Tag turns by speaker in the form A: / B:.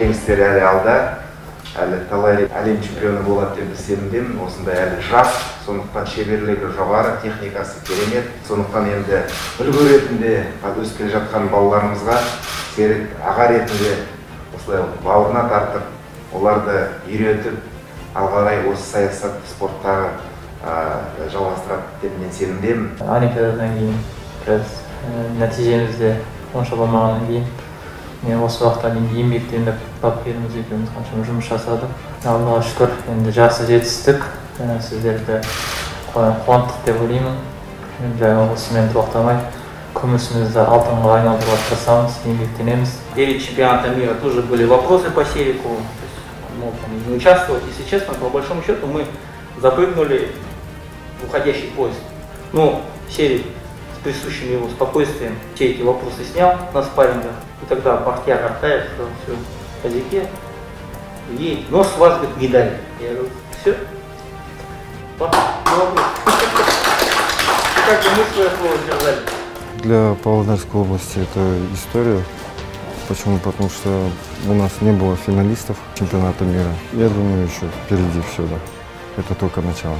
A: жеңістер әлі алда, әлі талай әлем чемпионы болады деп сенімдемін. Осындай әлі жас, сондықтан шеберлігі жоғары, техникасы керемет. Сондықтан енді үлгі ретінде өсіп келе жатқан балаларымызға серік аға ретінде осылай бауырына тартып, оларды үйретіп, алға қарай осы саясат спорттағы жалғастырады деп мен сенімдемін.
B: Олимпиададан кейін біраз нәтижемізде онша болмағаннан кейін мен осы уақытқа дейін еңбектеніп бапкеріміз екеуміз қаншама жұмыс жасадық. Аллаға шүкір, енді жақсы жетістік. Сіздерді қуанттық деп ойлаймын. Жаңа осымен тоқтамай күмісімізді алтынға айналдыруға тырысамыз, еңбектенеміз.
C: Перед чемпионатом мира тоже были вопросы по Серику, мог не участвовать. Если честно, по большому счету мы запрыгнули в уходящий поезд. Но Серик с присущим его спокойствием все эти вопросы снял на спаррингах. И тогда Бахтияр Артаев сказал: все, казаки, едет. Но с вас, говорит, медаль. Я говорю: все. Как мы свое слово держали.
D: Для Павлодарской области это история. Почему? Потому что у нас не было финалистов чемпионата мира. Я думаю, еще впереди все, да. Это только начало.